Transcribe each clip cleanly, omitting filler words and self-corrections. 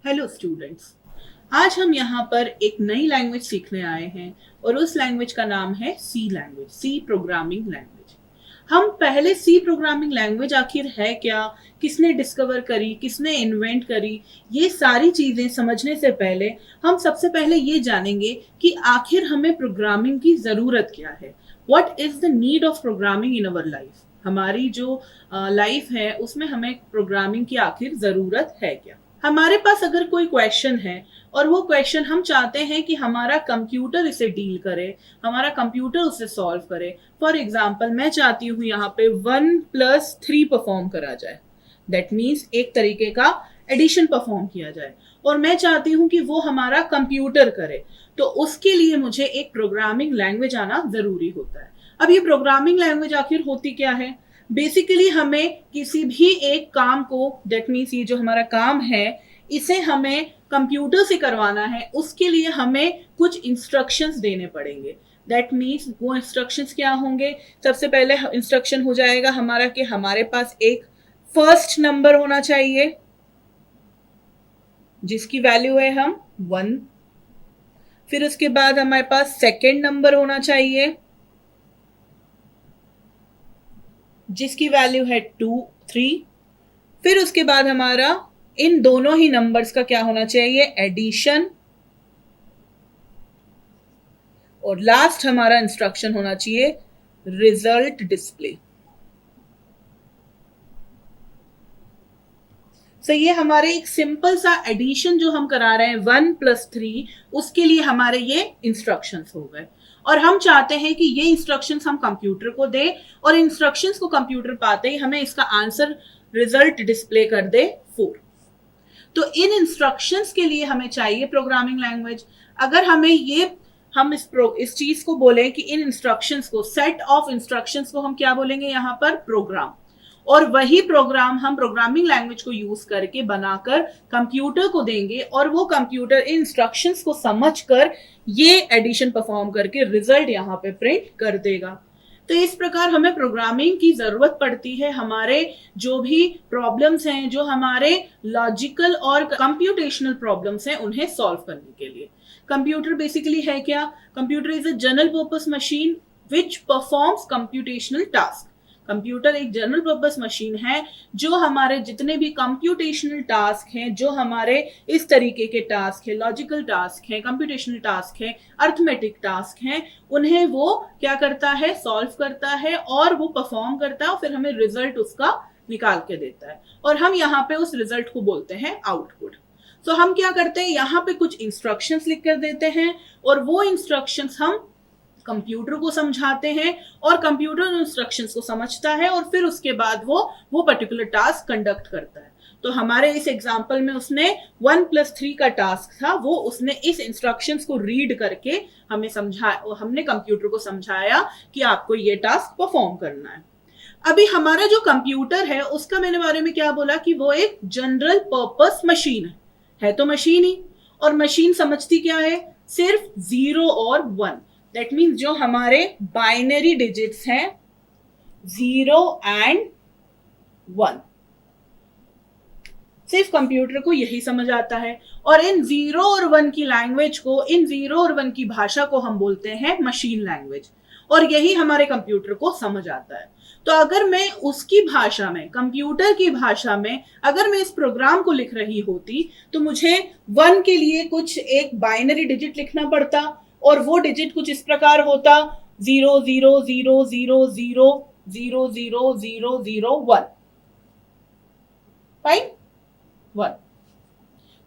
Hello students. आज हम यहाँ पर एक नई लैंग्वेज सीखने आए हैं और उस लैंग्वेज का नाम है सी लैंग्वेज, सी प्रोग्रामिंग लैंग्वेज। हम पहले सी प्रोग्रामिंग लैंग्वेज आखिर है क्या, किसने डिस्कवर करी, किसने इन्वेंट करी, ये सारी चीजें समझने से पहले हम सबसे पहले ये जानेंगे कि आखिर हमें प्रोग्रामिंग की जरूरत क्या है। What is the need of programming in our life. हमारी जो लाइफ है उसमें हमें प्रोग्रामिंग की आखिर जरूरत है क्या। हमारे पास अगर कोई क्वेश्चन है और वो क्वेश्चन हम चाहते हैं कि हमारा कंप्यूटर इसे डील करे, हमारा कंप्यूटर उसे सॉल्व करे। फॉर एग्जाम्पल मैं चाहती हूँ यहाँ पे 1+3 परफॉर्म करा जाए, दैट मीन्स एक तरीके का एडिशन परफॉर्म किया जाए, और मैं चाहती हूँ कि वो हमारा कंप्यूटर करे। तो उसके लिए मुझे एक प्रोग्रामिंग लैंग्वेज आना जरूरी होता है। अब ये प्रोग्रामिंग लैंग्वेज आखिर होती क्या है? बेसिकली हमें किसी भी एक काम को, दैट मीन्स ये जो हमारा काम है इसे हमें कंप्यूटर से करवाना है, उसके लिए हमें कुछ इंस्ट्रक्शंस देने पड़ेंगे। दैट मीन्स वो इंस्ट्रक्शंस क्या होंगे? सबसे पहले इंस्ट्रक्शन हो जाएगा हमारा कि हमारे पास एक फर्स्ट नंबर होना चाहिए जिसकी वैल्यू है हम 1। फिर उसके बाद हमारे पास सेकेंड नंबर होना चाहिए जिसकी वैल्यू है 2, 3। फिर उसके बाद हमारा इन दोनों ही नंबर्स का क्या होना चाहिए? एडिशन। और लास्ट हमारा इंस्ट्रक्शन होना चाहिए रिजल्ट डिस्प्ले। सो ये हमारे एक सिंपल सा एडिशन जो हम करा रहे हैं 1+3, उसके लिए हमारे ये इंस्ट्रक्शंस हो गए। और हम चाहते हैं कि ये इंस्ट्रक्शंस हम कंप्यूटर को दें और इंस्ट्रक्शंस को कंप्यूटर पाते ही हमें इसका आंसर रिजल्ट डिस्प्ले कर दे 4। तो इन इंस्ट्रक्शंस के लिए हमें चाहिए प्रोग्रामिंग लैंग्वेज। अगर हमें ये हम इस चीज को बोले कि इन इंस्ट्रक्शंस को, सेट ऑफ इंस्ट्रक्शंस को हम क्या बोलेंगे यहाँ पर? प्रोग्राम। और वही प्रोग्राम हम प्रोग्रामिंग लैंग्वेज को यूज करके बनाकर कंप्यूटर को देंगे और वो कंप्यूटर इन इंस्ट्रक्शंस को समझकर ये एडिशन परफॉर्म करके रिजल्ट यहाँ पे प्रिंट कर देगा। तो इस प्रकार हमें प्रोग्रामिंग की जरूरत पड़ती है हमारे जो भी प्रॉब्लम्स हैं, जो हमारे लॉजिकल और कंप्यूटेशनल प्रॉब्लम्स हैं, उन्हें सॉल्व करने के लिए। कंप्यूटर बेसिकली है क्या? Computer is a general purpose machine which performs computational task. Computer एक जनरल पर्पस मशीन है जो हमारे जितने भी कंप्यूटेशनल टास्क हैं, जो हमारे इस तरीके के टास्क है, लॉजिकल टास्क है, कंप्यूटेशनल टास्क है, अर्थमेटिक टास्क हैं, उन्हें वो क्या करता है? सॉल्व करता है और वो परफॉर्म करता है और फिर हमें रिजल्ट उसका निकाल के देता है। और हम यहाँ पे उस रिजल्ट को बोलते हैं आउटपुट। तो हम क्या करते हैं? यहाँ पे कुछ इंस्ट्रक्शंस लिख कर देते हैं और वो इंस्ट्रक्शंस हम कंप्यूटर को समझाते हैं और कंप्यूटर इंस्ट्रक्शंस को समझता है और फिर उसके बाद वो पर्टिकुलर टास्क कंडक्ट करता है। तो हमारे इस एग्जांपल में उसने 1+3 का टास्क था, वो उसने इस इंस्ट्रक्शंस को रीड करके हमें समझाया, हमने कंप्यूटर को समझाया कि आपको ये टास्क परफॉर्म करना है। अभी हमारा जो कंप्यूटर है उसका मैंने बारे में क्या बोला कि वो एक जनरल पर्पस मशीन है तो मशीन ही। और मशीन समझती क्या है? सिर्फ 0 और 1। दैट मीन्स जो हमारे बाइनरी डिजिट्स हैं 0 एंड 1, सिर्फ कंप्यूटर को यही समझ आता है। और इन 0 और 1 की लैंग्वेज को, इन 0 और 1 की भाषा को हम बोलते हैं मशीन लैंग्वेज, और यही हमारे कंप्यूटर को समझ आता है। तो अगर मैं उसकी भाषा में, कंप्यूटर की भाषा में अगर मैं इस प्रोग्राम को लिख रही होती तो मुझे 1 के लिए कुछ एक बाइनरी डिजिट लिखना पड़ता और वो डिजिट कुछ इस प्रकार होता 0 0 0 0 0 0 0 0 0 1। फाइन, 1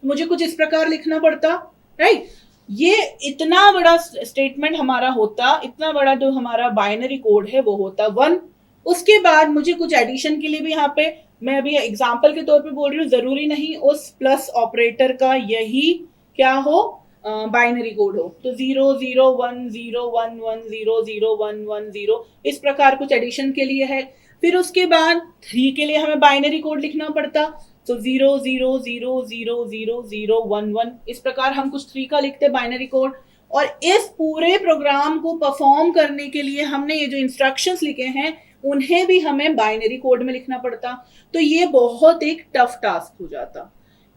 मुझे कुछ इस प्रकार लिखना पड़ता, राइट। ये इतना बड़ा स्टेटमेंट हमारा होता, इतना बड़ा जो हमारा बाइनरी कोड है वो होता 1। उसके बाद मुझे कुछ एडिशन के लिए भी, यहाँ पे मैं अभी एग्जांपल के तौर पे बोल रही हूँ, जरूरी नहीं उस प्लस ऑपरेटर का यही क्या हो, बाइनरी कोड हो। तो 0 0 1 0 1 1 0 0 1 1 0 इस प्रकार कुछ एडिशन के लिए है। फिर उसके बाद 3 के लिए हमें बाइनरी कोड लिखना पड़ता, तो 0 0 0 0 0 0 1 1 इस प्रकार हम कुछ 3 का लिखते बाइनरी कोड। और इस पूरे प्रोग्राम को परफॉर्म करने के लिए हमने ये जो इंस्ट्रक्शंस लिखे हैं उन्हें भी हमें बाइनरी कोड में लिखना पड़ता। तो ये बहुत एक टफ टास्क हो जाता।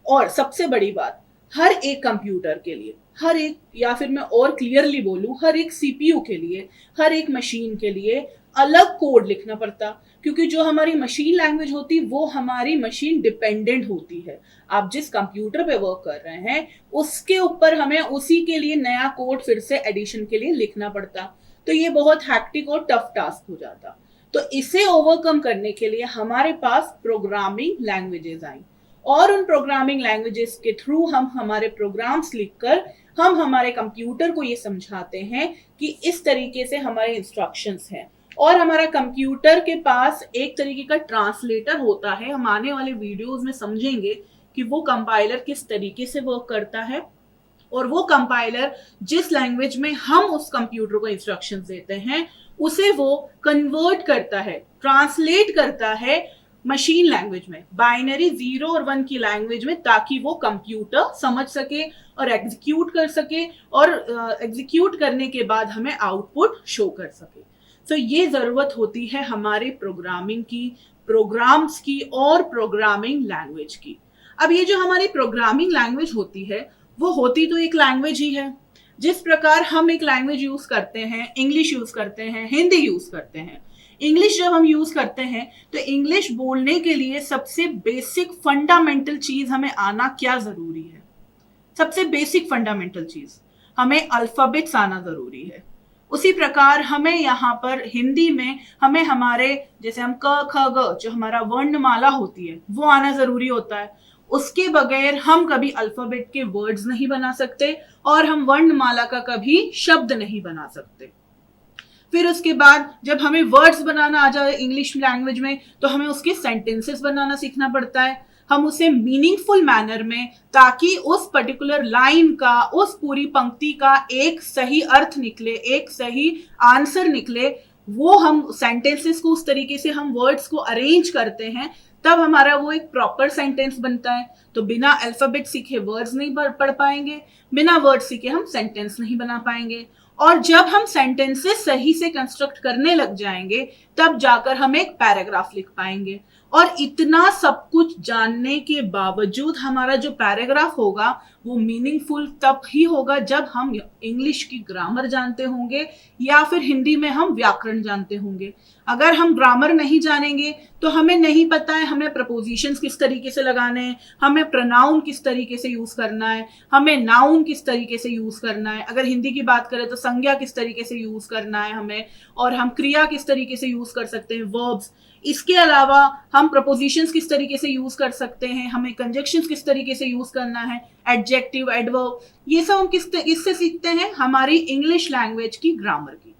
और सबसे बड़ी बात, हर एक कंप्यूटर के लिए, हर एक, या फिर मैं और क्लियरली बोलूं, हर एक सीपीयू के लिए, हर एक मशीन के लिए अलग कोड लिखना पड़ता, क्योंकि जो हमारी मशीन लैंग्वेज होती वो हमारी मशीन डिपेंडेंट होती है। आप जिस कंप्यूटर पे वर्क कर रहे हैं उसके ऊपर हमें उसी के लिए नया कोड फिर से एडिशन के लिए लिखना पड़ता, तो ये बहुत हैक्टिक और टफ टास्क हो जाता। तो इसे ओवरकम करने के लिए हमारे पास प्रोग्रामिंग लैंग्वेजेस आई, और उन प्रोग्रामिंग लैंग्वेजेस के थ्रू हम हमारे प्रोग्राम्स लिखकर हम हमारे कंप्यूटर को ये समझाते हैं कि इस तरीके से हमारे इंस्ट्रक्शंस हैं। और हमारा कंप्यूटर के पास एक तरीके का ट्रांसलेटर होता है, हम आने वाले वीडियोस में समझेंगे कि वो कंपाइलर किस तरीके से वर्क करता है, और वो कंपाइलर जिस लैंग्वेज में हम उस कंप्यूटर को इंस्ट्रक्शंस देते हैं उसे वो कन्वर्ट करता है, ट्रांसलेट करता है मशीन लैंग्वेज में, बाइनरी 0 और 1 की लैंग्वेज में, ताकि वो कंप्यूटर समझ सके और एग्जीक्यूट कर सके, और एग्जीक्यूट करने के बाद हमें आउटपुट शो कर सके। तो ये जरूरत होती है हमारे प्रोग्रामिंग की, प्रोग्राम्स की और प्रोग्रामिंग लैंग्वेज की। अब ये जो हमारी प्रोग्रामिंग लैंग्वेज होती है वो होती तो एक लैंग्वेज ही है। जिस प्रकार हम एक लैंग्वेज यूज करते हैं, इंग्लिश यूज करते हैं, हिंदी यूज करते हैं, इंग्लिश जब हम यूज करते हैं तो इंग्लिश बोलने के लिए सबसे बेसिक फंडामेंटल चीज हमें आना क्या जरूरी है? सबसे बेसिक फंडामेंटल चीज, हमें अल्फाबेट्स आना जरूरी है। उसी प्रकार हमें यहाँ पर हिंदी में हमें हमारे, जैसे हम क ख ग, जो हमारा वर्णमाला होती है वो आना जरूरी होता है। उसके बगैर हम कभी अल्फाबेट के वर्ड्स नहीं बना सकते और हम वर्णमाला का कभी शब्द नहीं बना सकते। फिर उसके बाद जब हमें वर्ड्स बनाना आ जाए इंग्लिश लैंग्वेज में तो हमें उसके सेंटेंसेस बनाना सीखना पड़ता है, हम उसे मीनिंगफुल मैनर में, ताकि उस पर्टिकुलर लाइन का, उस पूरी पंक्ति का एक सही अर्थ निकले, एक सही आंसर निकले, वो हम सेंटेंसेस को उस तरीके से हम वर्ड्स को अरेंज करते हैं, तब हमारा वो एक प्रॉपर सेंटेंस बनता है। तो बिना अल्फाबेट सीखे वर्ड्स नहीं पढ़ पाएंगे, बिना वर्ड सीखे हम सेंटेंस नहीं बना पाएंगे, और जब हम सेंटेंसेस सही से कंस्ट्रक्ट करने लग जाएंगे तब जाकर हम एक पैराग्राफ लिख पाएंगे। और इतना सब कुछ जानने के बावजूद हमारा जो पैराग्राफ होगा वो मीनिंगफुल तब ही होगा जब हम इंग्लिश की ग्रामर जानते होंगे या फिर हिंदी में हम व्याकरण जानते होंगे। अगर हम ग्रामर नहीं जानेंगे तो हमें नहीं पता है हमें प्रपोजिशंस किस तरीके से लगाने हैं, हमें प्रोनाउन किस तरीके से यूज करना है, हमें नाउन किस तरीके से यूज करना है, अगर हिंदी की बात करें तो संज्ञा किस तरीके से यूज करना है हमें, और हम क्रिया किस तरीके से यूज कर सकते हैं, वर्ब्स। इसके अलावा हम प्रपोजिशंस किस तरीके से यूज कर सकते हैं, हमें कंजक्शंस किस तरीके से यूज करना है, एडजेक्टिव, एडवर्ब, ये सब हम किससे सीखते हैं? हमारी इंग्लिश लैंग्वेज की ग्रामर की।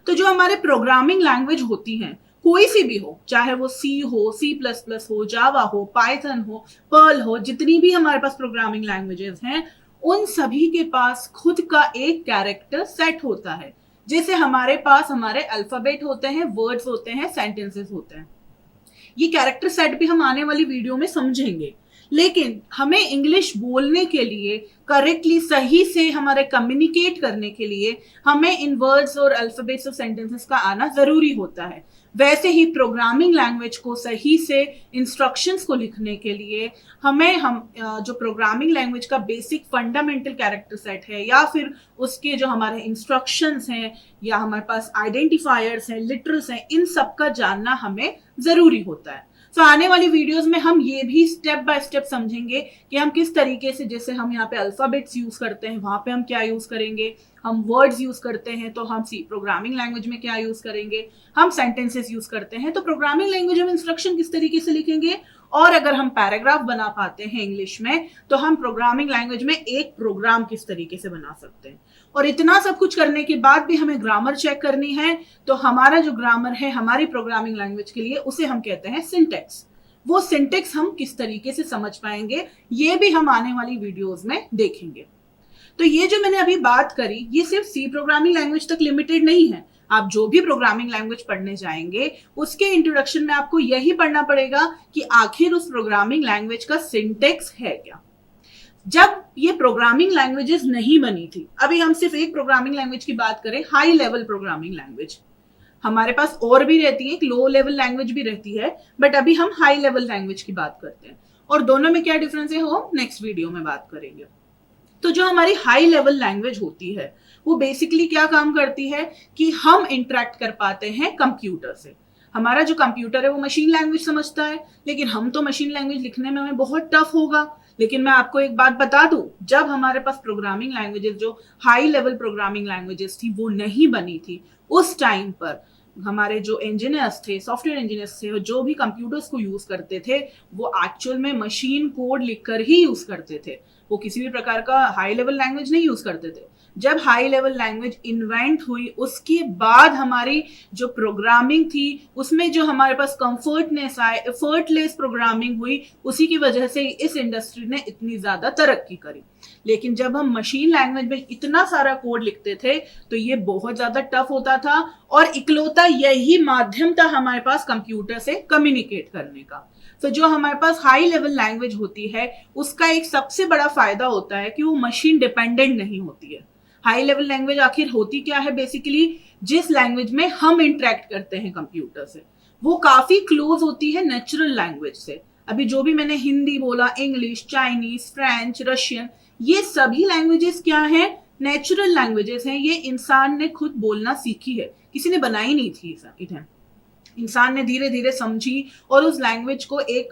तो जो हमारे प्रोग्रामिंग लैंग्वेज होती हैं, कोई सी भी हो, चाहे वो सी हो, C++ हो, जावा हो, पाइथन हो, पर्ल हो, जितनी भी हमारे पास प्रोग्रामिंग लैंग्वेजेस हैं, उन सभी के पास खुद का एक कैरेक्टर सेट होता है। जैसे हमारे पास हमारे अल्फाबेट होते हैं, वर्ड्स होते हैं, सेंटेंसेस होते हैं। ये कैरेक्टर सेट भी हम आने वाली वीडियो में समझेंगे। लेकिन हमें इंग्लिश बोलने के लिए, करेक्टली सही से हमारे कम्युनिकेट करने के लिए हमें इन वर्ड्स और अल्फाबेट्स और सेंटेंसेस का आना जरूरी होता है। वैसे ही प्रोग्रामिंग लैंग्वेज को सही से इंस्ट्रक्शंस को लिखने के लिए हमें जो प्रोग्रामिंग लैंग्वेज का बेसिक फंडामेंटल कैरेक्टर सेट है, या फिर उसके जो हमारे इंस्ट्रक्शंस हैं, या हमारे पास आइडेंटिफायर्स हैं, लिटरल्स हैं, इन सब का जानना हमें जरूरी होता है। तो आने वाली वीडियोस में हम ये भी स्टेप बाय स्टेप समझेंगे कि हम किस तरीके से, जैसे हम यहाँ पे अल्फाबेट्स यूज करते हैं वहां पे हम क्या यूज करेंगे, हम वर्ड्स यूज करते हैं तो हम प्रोग्रामिंग लैंग्वेज में क्या यूज करेंगे, हम सेंटेंसेस यूज करते हैं तो प्रोग्रामिंग लैंग्वेज में इंस्ट्रक्शन किस तरीके से लिखेंगे, और अगर हम पैराग्राफ बना पाते हैं इंग्लिश में तो हम प्रोग्रामिंग लैंग्वेज में एक प्रोग्राम किस तरीके से बना सकते हैं। और इतना सब कुछ करने के बाद भी हमें ग्रामर चेक करनी है, तो हमारा जो ग्रामर है हमारी प्रोग्रामिंग लैंग्वेज के लिए उसे हम कहते हैं सिंटेक्स। वो सिंटेक्स हम किस तरीके से समझ पाएंगे ये भी हम आने वाली वीडियोस में देखेंगे। तो ये जो मैंने अभी बात करी ये सिर्फ सी प्रोग्रामिंग लैंग्वेज तक लिमिटेड नहीं है। आप जो भी प्रोग्रामिंग लैंग्वेज पढ़ने जाएंगे उसके इंट्रोडक्शन में आपको यही पढ़ना पड़ेगा कि आखिर उस प्रोग्रामिंग लैंग्वेज का सिंटेक्स है क्या। जब ये प्रोग्रामिंग लैंग्वेजेस नहीं बनी थी, अभी हम सिर्फ एक प्रोग्रामिंग लैंग्वेज की बात करें, हाई लेवल प्रोग्रामिंग लैंग्वेज, हमारे पास और भी रहती है, एक लो लेवल लैंग्वेज भी रहती है, बट अभी हम हाई लेवल लैंग्वेज की बात करते हैं। और दोनों में क्या डिफरेंस है वो नेक्स्ट वीडियो में बात करेंगे। तो जो हमारी हाई लेवल लैंग्वेज होती है वो बेसिकली क्या काम करती है कि हम इंटरेक्ट कर पाते हैं कंप्यूटर से। हमारा जो कंप्यूटर है वो मशीन लैंग्वेज समझता है, लेकिन हम तो मशीन लैंग्वेज लिखने में हमें बहुत टफ होगा। लेकिन मैं आपको एक बात बता दूं, जब हमारे पास प्रोग्रामिंग लैंग्वेजेस, जो हाई लेवल प्रोग्रामिंग लैंग्वेजेस थी, वो नहीं बनी थी, उस टाइम पर हमारे जो इंजीनियर्स थे, सॉफ्टवेयर इंजीनियर्स थे, जो भी कंप्यूटर्स को यूज करते थे, वो एक्चुअल में मशीन कोड लिखकर ही यूज करते थे। वो किसी भी प्रकार का हाई लेवल लैंग्वेज नहीं यूज करते थे। जब हाई लेवल लैंग्वेज इन्वेंट हुई उसके बाद हमारी जो प्रोग्रामिंग थी उसमें जो हमारे पास कंफर्टनेस आए, एफर्टलेस प्रोग्रामिंग हुई, उसी की वजह से इस इंडस्ट्री ने इतनी ज्यादा तरक्की करी। लेकिन जब हम मशीन लैंग्वेज में इतना सारा कोड लिखते थे तो ये बहुत ज्यादा टफ होता था, और इकलौता यही माध्यम था हमारे पास कंप्यूटर से कम्युनिकेट करने का। तो जो हमारे पास हाई लेवल लैंग्वेज होती है उसका एक सबसे बड़ा फायदा होता है कि वो मशीन डिपेंडेंट नहीं होती है। हाई लेवल लैंग्वेज आखिर होती क्या है? बेसिकली जिस लैंग्वेज में हम इंटरेक्ट करते हैं कंप्यूटर से, वो काफी क्लोज होती है नेचुरल लैंग्वेज से। अभी जो भी मैंने हिंदी बोला, इंग्लिश, चाइनीज, फ्रेंच, रशियन, ये सभी लैंग्वेजेस क्या है? नेचुरल लैंग्वेजेस हैं। ये इंसान ने खुद बोलना सीखी है, किसी ने बनाई नहीं थी इन्हें। इंसान ने धीरे धीरे समझी और उस लैंग्वेज को एक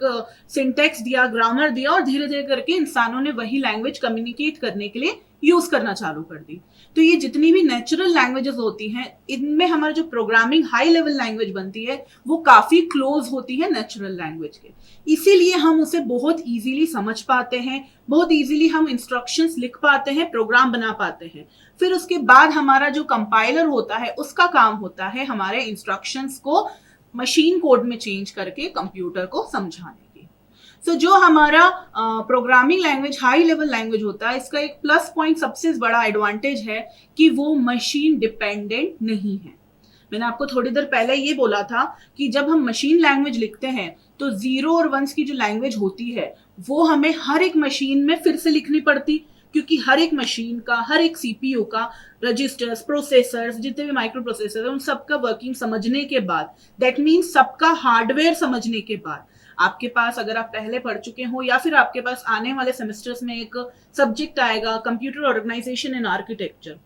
सिंटेक्स दिया, ग्रामर दिया, और धीरे धीरे करके इंसानों ने वही लैंग्वेज कम्युनिकेट करने के लिए यूज करना चालू कर दी। तो ये जितनी भी नेचुरल लैंग्वेजेस होती हैं, इनमें हमारा जो प्रोग्रामिंग हाई लेवल लैंग्वेज बनती है वो काफी क्लोज होती है नेचुरल लैंग्वेज के। इसीलिए हम उसे बहुत इजीली समझ पाते हैं, बहुत इजीली हम इंस्ट्रक्शंस लिख पाते हैं, प्रोग्राम बना पाते हैं। फिर उसके बाद हमारा जो कंपाइलर होता है उसका काम होता है हमारे इंस्ट्रक्शंस को मशीन कोड में चेंज करके कंप्यूटर को समझाने की। सो जो हमारा programming language high level language होता है, इसका एक प्लस पॉइंट, सबसे बड़ा एडवांटेज है कि वो मशीन डिपेंडेंट नहीं है। मैंने आपको थोड़ी देर पहले ये बोला था कि जब हम मशीन लैंग्वेज लिखते हैं तो 0 और 1 की जो लैंग्वेज होती है वो हमें हर एक मशीन में फिर से लिखनी पड़ती, क्योंकि हर एक मशीन का, हर एक सीपीयू का रजिस्टर्स, प्रोसेसर्स, जितने भी माइक्रो प्रोसेसर है, उन सबका वर्किंग समझने के बाद, दैट मीन्स सबका हार्डवेयर समझने के बाद, आपके पास, अगर आप पहले पढ़ चुके हो या फिर आपके पास आने वाले सेमेस्टर्स में एक सब्जेक्ट आएगा कंप्यूटर ऑर्गेनाइजेशन एंड आर्किटेक्चर,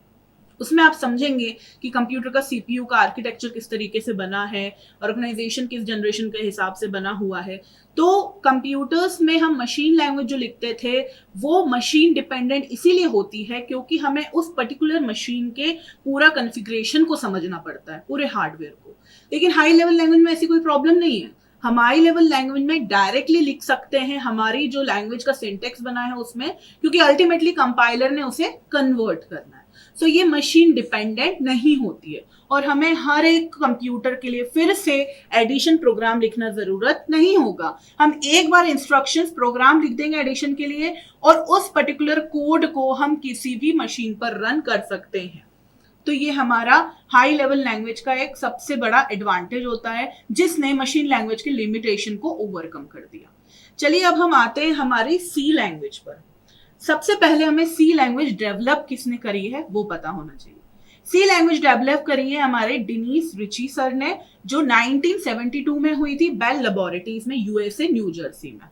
उसमें आप समझेंगे कि कंप्यूटर का सीपीयू का आर्किटेक्चर किस तरीके से बना है, ऑर्गेनाइजेशन किस जनरेशन के हिसाब से बना हुआ है। तो कंप्यूटर्स में हम मशीन लैंग्वेज जो लिखते थे वो मशीन डिपेंडेंट इसीलिए होती है क्योंकि हमें उस पर्टिकुलर मशीन के पूरा कॉन्फ़िगरेशन को समझना पड़ता है, पूरे हार्डवेयर को। लेकिन हाई लेवल लैंग्वेज में ऐसी कोई प्रॉब्लम नहीं है। हम हाई लेवल लैंग्वेज में डायरेक्टली लिख सकते हैं हमारी जो लैंग्वेज का सिंटेक्स बना है उसमें, क्योंकि अल्टीमेटली कंपाइलर ने उसे कन्वर्ट करना है। सो ये मशीन डिपेंडेंट नहीं होती है और हमें हर एक कंप्यूटर के लिए फिर से एडिशन प्रोग्राम लिखना जरूरत नहीं होगा। हम एक बार इंस्ट्रक्शंस प्रोग्राम लिख देंगे एडिशन के लिए और उस पर्टिकुलर कोड को हम किसी भी मशीन पर रन कर सकते हैं। तो ये हमारा हाई लेवल लैंग्वेज का एक सबसे बड़ा एडवांटेज होता है जिसने मशीन लैंग्वेज की लिमिटेशन को ओवरकम कर दिया। चलिए अब हम आते हैं हमारी सी लैंग्वेज पर। सबसे पहले हमें सी लैंग्वेज डेवलप किसने करी है वो पता होना चाहिए। सी लैंग्वेज डेवलप करी है हमारे डेनिस रिची सर ने, जो 1972 में हुई थी बेल लेबोरेटरीज में, यूएसए, न्यू जर्सी में।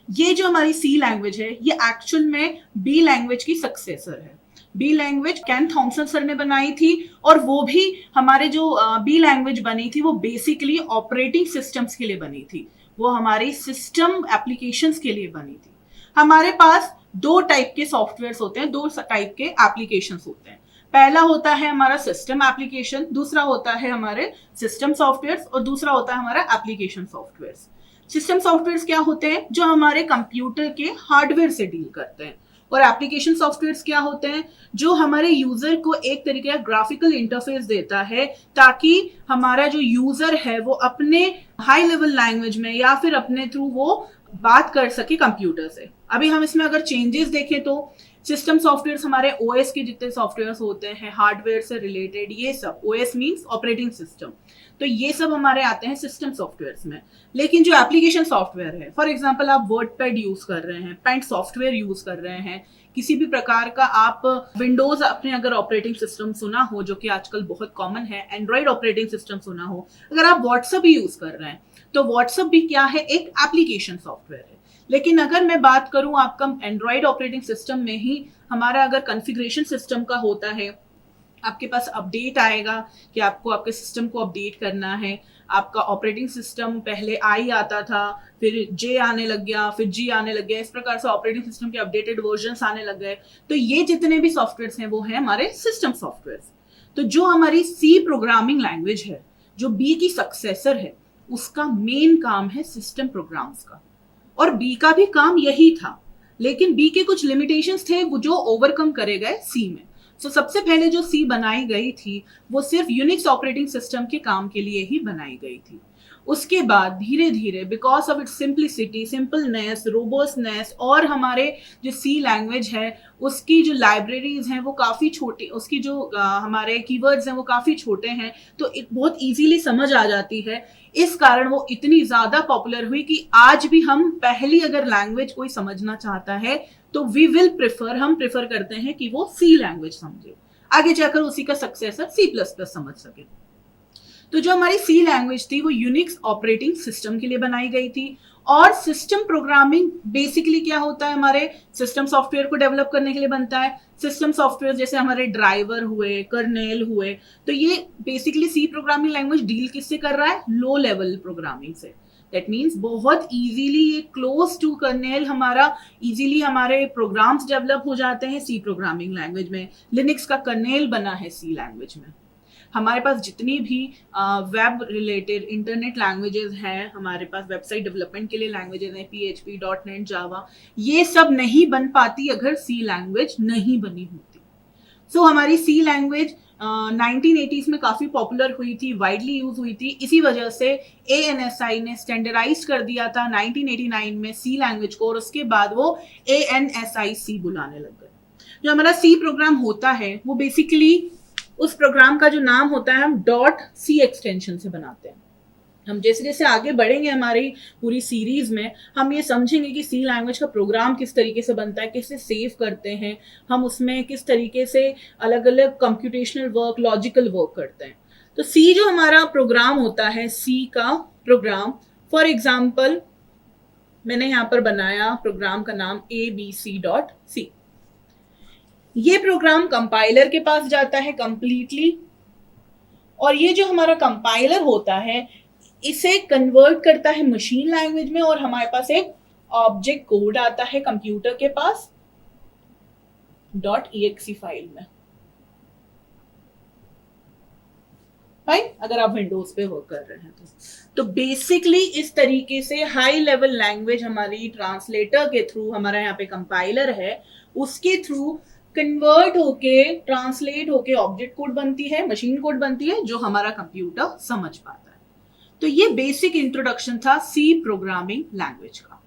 ये जो हमारी सी लैंग्वेज है ये एक्चुअल में बी लैंग्वेज की सक्सेसर है। बी लैंग्वेज केन थॉमसन सर ने बनाई थी और वो भी हमारे जो बी लैंग्वेज बनी थी वो बेसिकली ऑपरेटिंग सिस्टम्स के लिए बनी थी, वो हमारी सिस्टम एप्लीकेशंस के लिए बनी थी। हमारे पास दो टाइप के सॉफ्टवेयर्स होते हैं, दो टाइप के एप्लीकेशंस होते हैं। पहला होता है हमारा सिस्टम एप्लीकेशन, दूसरा होता है हमारे सिस्टम सॉफ्टवेयर्स और दूसरा होता है हमारा एप्लीकेशन सॉफ्टवेयर्स। सिस्टम सॉफ्टवेयर्स क्या होते हैं? जो हमारे कंप्यूटर के हार्डवेयर से डील करते हैं। और एप्लीकेशन सॉफ्टवेयर्स क्या होते हैं? जो हमारे यूजर को एक तरीके का ग्राफिकल इंटरफेस देता है ताकि हमारा जो यूजर है वो अपने हाई लेवल लैंग्वेज में या फिर अपने थ्रू वो बात कर सके कंप्यूटर से। अभी हम इसमें अगर चेंजेस देखें तो सिस्टम सॉफ्टवेयर्स हमारे ओएस के जितने सॉफ्टवेयर्स होते हैं हार्डवेयर से रिलेटेड, ये सब, ओएस मींस ऑपरेटिंग सिस्टम, तो ये सब हमारे आते हैं सिस्टम सॉफ्टवेयर्स में। लेकिन जो एप्लीकेशन सॉफ्टवेयर है, फॉर एग्जांपल आप वर्डपैड यूज कर रहे हैं, पेंट सॉफ्टवेयर यूज कर रहे हैं, किसी भी प्रकार का आप विंडोज अपने अगर ऑपरेटिंग सिस्टम सुना हो, जो कि आजकल बहुत कॉमन है, एंड्रॉइड ऑपरेटिंग सिस्टम सुना हो, अगर आप व्हाट्सएप यूज कर रहे हैं तो व्हाट्सएप भी क्या है? एक एप्लीकेशन सॉफ्टवेयर है। लेकिन अगर मैं बात करूं आपका एंड्रॉयड ऑपरेटिंग सिस्टम में ही हमारा अगर कॉन्फ़िगरेशन सिस्टम का होता है, आपके पास अपडेट आएगा कि आपको आपके सिस्टम को अपडेट करना है। आपका ऑपरेटिंग सिस्टम पहले आई आता था, फिर जे आने लग गया, फिर जी आने लग गया, इस प्रकार से ऑपरेटिंग सिस्टम के अपडेटेड वर्जन्स आने लग गए। तो ये जितने भी सॉफ्टवेयर्स हैं वो हैं हमारे सिस्टम सॉफ्टवेयर्स। तो जो हमारी सी प्रोग्रामिंग लैंग्वेज है, जो बी की सक्सेसर है, उसका मेन काम है सिस्टम प्रोग्राम्स का, और बी का भी काम यही था, लेकिन बी के कुछ लिमिटेशंस थे वो जो ओवरकम करे गए सी में। सबसे पहले जो सी बनाई गई थी वो सिर्फ यूनिक्स ऑपरेटिंग सिस्टम के काम के लिए ही बनाई गई थी। उसके बाद धीरे धीरे because of its simplicity, simpleness, robustness, और हमारे जो सी लैंग्वेज है उसकी जो लाइब्रेरीज हैं वो काफ़ी छोटी, उसकी जो हमारे कीवर्ड्स हैं वो काफ़ी छोटे हैं, तो बहुत इजीली समझ आ जाती है। इस कारण वो इतनी ज़्यादा पॉपुलर हुई कि आज भी हम पहली अगर लैंग्वेज कोई समझना चाहता है तो हम प्रेफर करते हैं कि वो सी लैंग्वेज समझे, आगे जाकर उसी का सक्सेसर C++ समझ सके। तो जो हमारी सी लैंग्वेज थी वो यूनिक्स ऑपरेटिंग सिस्टम के लिए बनाई गई थी। और सिस्टम प्रोग्रामिंग बेसिकली क्या होता है, हमारे सिस्टम सॉफ्टवेयर को डेवलप करने के लिए बनता है। सिस्टम सॉफ्टवेयर जैसे हमारे ड्राइवर हुए, कर्नेल हुए, तो ये basically C programming language deal किससे कर रहा है, लो लेवल प्रोग्रामिंग से। दैट मीन्स बहुत इजीली ये क्लोज टू कर्नेल हमारा इजीली हमारे प्रोग्राम्स डेवलप हो जाते हैं सी प्रोग्रामिंग लैंग्वेज में। लिनक्स का कर्नेल बना है सी लैंग्वेज में। हमारे पास जितनी भी वेब रिलेटेड इंटरनेट लैंग्वेजेस हैं, हमारे पास वेबसाइट डेवलपमेंट के लिए लैंग्वेजेस हैं, PHP, .NET, जावा, ये सब नहीं बन पाती अगर सी लैंग्वेज नहीं बनी होती। हमारी सी लैंग्वेज 1980s में काफ़ी पॉपुलर हुई थी, वाइडली यूज हुई थी। इसी वजह से ANSI ने स्टैंडर्डाइज कर दिया था 1989 में सी लैंग्वेज को, और उसके बाद वो ANSI बुलाने लग गए। जो हमारा सी प्रोग्राम होता है वो बेसिकली उस प्रोग्राम का जो नाम होता है हम .c एक्सटेंशन से बनाते हैं। हम जैसे जैसे आगे बढ़ेंगे हमारी पूरी सीरीज में, हम ये समझेंगे कि सी लैंग्वेज का प्रोग्राम किस तरीके से बनता है, कैसे सेव करते हैं हम उसमें, किस तरीके से अलग अलग कंप्यूटेशनल वर्क, लॉजिकल वर्क करते हैं। तो सी जो हमारा प्रोग्राम होता है, सी का प्रोग्राम, फॉर एग्जाम्पल मैंने यहाँ पर बनाया प्रोग्राम का नाम abc.c। ये प्रोग्राम कंपाइलर के पास जाता है कंप्लीटली, और ये जो हमारा कंपाइलर होता है इसे कन्वर्ट करता है मशीन लैंग्वेज में, और हमारे पास एक ऑब्जेक्ट कोड आता है कंप्यूटर के पास .exe फाइल में। फाइन, अगर आप विंडोज पे वर्क कर रहे हैं तो बेसिकली इस तरीके से हाई लेवल लैंग्वेज हमारी ट्रांसलेटर के थ्रू, हमारा यहाँ पे कंपाइलर है उसके थ्रू कन्वर्ट होके, ट्रांसलेट होके ऑब्जेक्ट कोड बनती है, मशीन कोड बनती है, जो हमारा कंप्यूटर समझ पाता है। तो ये बेसिक इंट्रोडक्शन था सी प्रोग्रामिंग लैंग्वेज का।